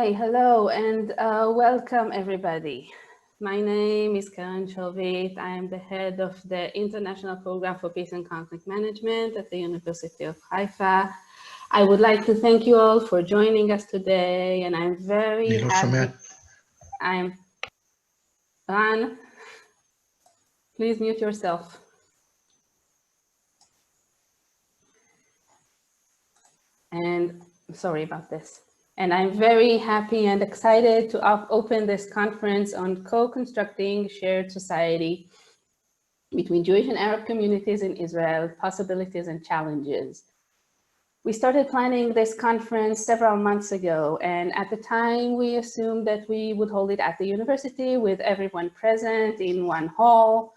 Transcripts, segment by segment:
Hello and welcome everybody. My name is Karen Shovit. I am the head of the International Program for Peace and Conflict Management at the University of Haifa. I would like to thank you all for joining us today, and I'm very happy. I'm Ran. Please mute yourself. And sorry about this. And I'm very happy and excited to open this conference on co-constructing shared society between Jewish and Arab communities in Israel, possibilities and challenges. We started planning this conference several months ago, and at the time we assumed that we would hold it at the university with everyone present in one hall.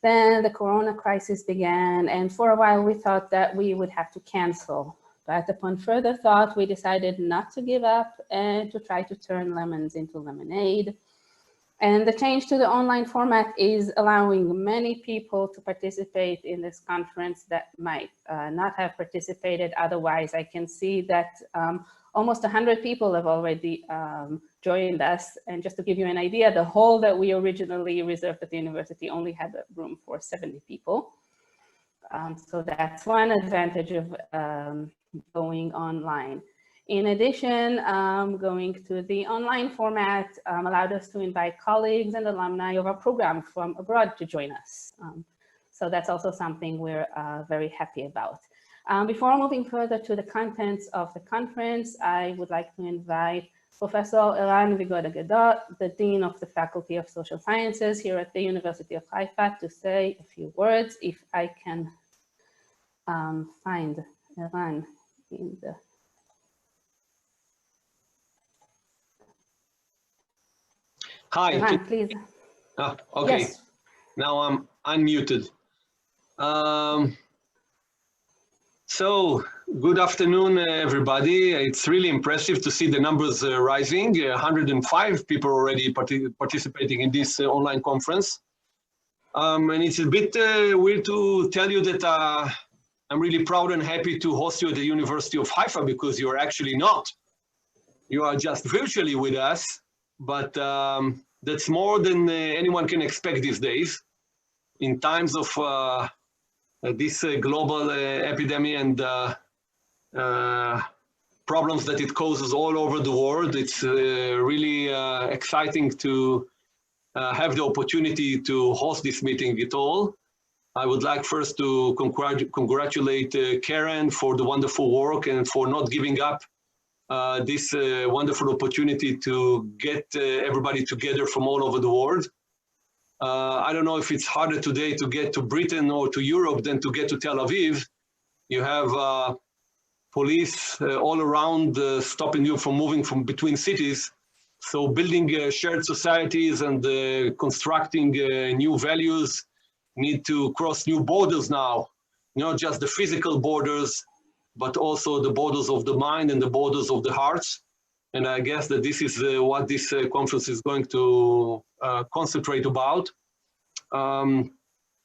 Then the Corona crisis began, and for a while we thought that we would have to cancel. But upon further thought, we decided not to give up and to try to turn lemons into lemonade. And the change to the online format is allowing many people to participate in this conference that might not have participated otherwise. I can see that almost 100 people have already joined us. And just to give you an idea, the hall that we originally reserved at the university only had room for 70 people. So that's one advantage of going online. In addition, going to the online format allowed us to invite colleagues and alumni of our program from abroad to join us. So that's also something we're very happy about. Before moving further to the contents of the conference, I would like to invite Professor Eran Vigoda-Gadot, the Dean of the Faculty of Social Sciences here at the University of Haifa, to say a few words. If I can find Eran in the... Hi. Eran, please. Okay. Yes. Now I'm unmuted. So good afternoon, everybody. It's really impressive to see the numbers rising. 105 people already participating in this online conference. And it's a bit weird to tell you that I'm really proud and happy to host you at the University of Haifa, because you're actually not. You are just virtually with us, but that's more than anyone can expect these days. In times of this global epidemic and problems that it causes all over the world, it's really exciting to have the opportunity to host this meeting at all. I would like first to congratulate Karen for the wonderful work and for not giving up this wonderful opportunity to get everybody together from all over the world. I don't know if it's harder today to get to Britain or to Europe than to get to Tel Aviv. You have police all around stopping you from moving from between cities. So building shared societies and constructing new values need to cross new borders now, not just the physical borders, but also the borders of the mind and the borders of the hearts. And I guess that this is what this conference is going to concentrate about.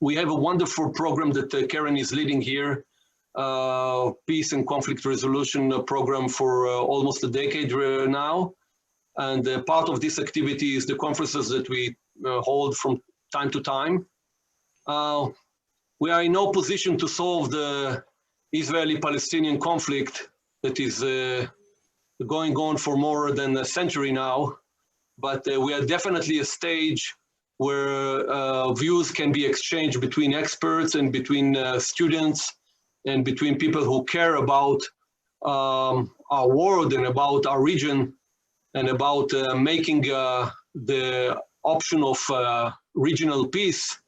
We have a wonderful program that Karen is leading here, Peace and Conflict Resolution program for almost a decade now. And part of this activity is the conferences that we hold from time to time. We are in no position to solve the Israeli-Palestinian conflict that is going on for more than a century now, but we are definitely a stage where views can be exchanged between experts and between students and between people who care about our world and about our region and about making the option of regional peace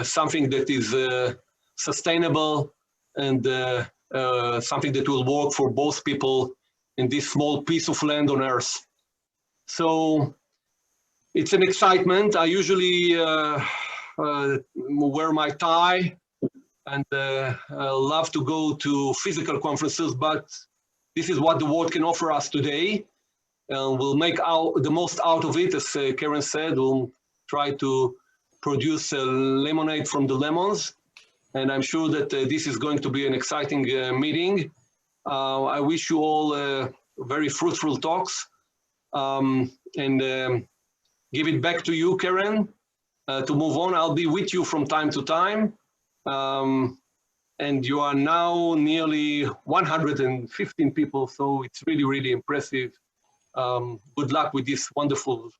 something that is sustainable and something that will work for both people in this small piece of land on earth. So it's an excitement. I usually wear my tie and love to go to physical conferences, but this is what the world can offer us today. We'll make the most out of it, as Karen said. We'll try to produce lemonade from the lemons. And I'm sure that this is going to be an exciting meeting. I wish you all very fruitful talks. and give it back to you, Karen, to move on. I'll be with you from time to time. And you are now nearly 115 people, so it's really, really impressive. Good luck with this wonderful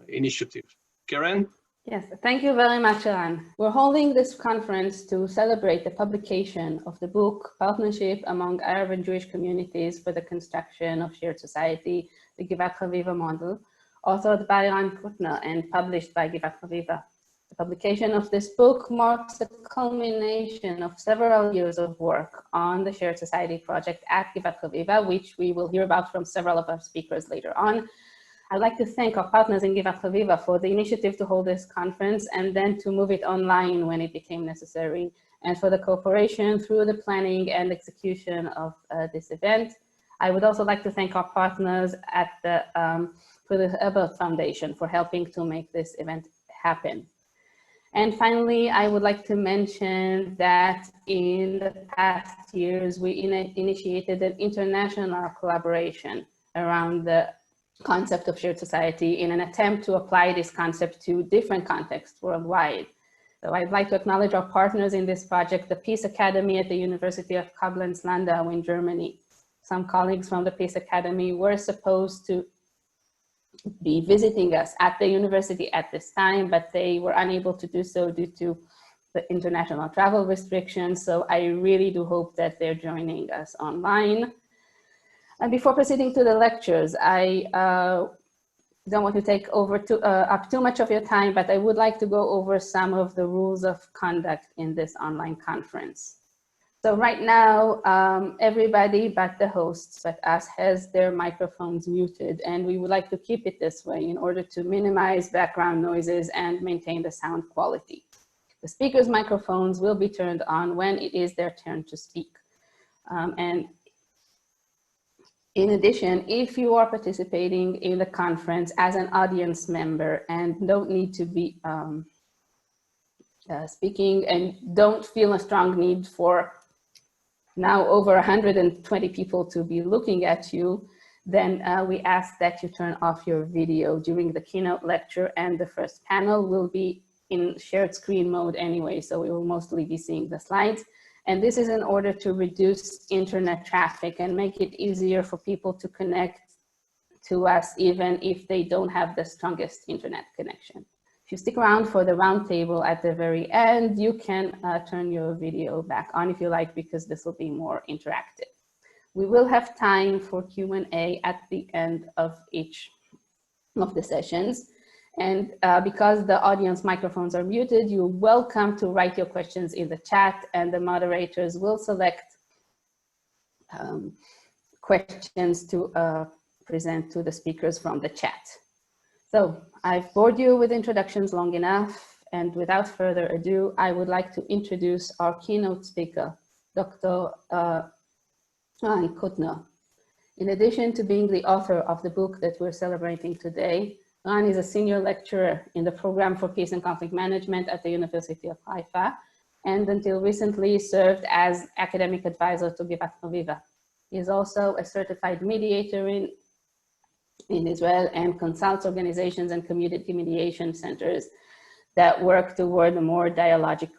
initiative. Karen? Yes, thank you very much, Eran. We're holding this conference to celebrate the publication of the book, Partnership Among Arab and Jewish Communities for the Construction of Shared Society, the Givat Haviva Model, authored by Eran Kutner and published by Givat Haviva. The publication of this book marks the culmination of several years of work on the Shared Society project at Givat Haviva, which we will hear about from several of our speakers later on. I'd like to thank our partners in Givat Haviva for the initiative to hold this conference and then to move it online when it became necessary, and for the cooperation through the planning and execution of this event. I would also like to thank our partners at the Friedrich-Ebert Foundation for helping to make this event happen. And finally, I would like to mention that in the past years, we initiated an international collaboration around the concept of shared society in an attempt to apply this concept to different contexts worldwide. So I'd like to acknowledge our partners in this project, the Peace Academy at the University of Koblenz-Landau in Germany. Some colleagues from the Peace Academy were supposed to be visiting us at the university at this time, but they were unable to do so due to the international travel restrictions. So I really do hope that they're joining us online. And before proceeding to the lectures, I don't want to take up too much of your time, but I would like to go over some of the rules of conduct in this online conference. So right now, everybody but the hosts, but us, has their microphones muted, and we would like to keep it this way in order to minimize background noises and maintain the sound quality. The speakers' microphones will be turned on when it is their turn to speak. And in addition, if you are participating in the conference as an audience member and don't need to be speaking and don't feel a strong need for now over 120 people to be looking at you, then we ask that you turn off your video during the keynote lecture, and the first panel will be in shared screen mode anyway, so we will mostly be seeing the slides. And this is in order to reduce internet traffic and make it easier for people to connect to us even if they don't have the strongest internet connection. If you stick around for the roundtable at the very end, you can turn your video back on if you like, because this will be more interactive. We will have time for Q&A at the end of each of the sessions. And because the audience microphones are muted, you're welcome to write your questions in the chat, and the moderators will select questions to present to the speakers from the chat. So I've bored you with introductions long enough, and without further ado, I would like to introduce our keynote speaker, Dr. Eran Kutner. In addition to being the author of the book that we're celebrating today, Eran is a senior lecturer in the program for Peace and Conflict Management at the University of Haifa, and until recently served as academic advisor to Givat Haviva. He is also a certified mediator in Israel and consults organizations and community mediation centers that work toward a more dialogic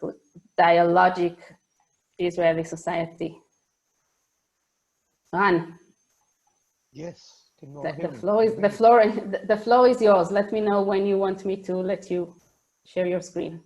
Israeli society. Eran. Yes. The floor is yours. Let me know when you want me to let you share your screen.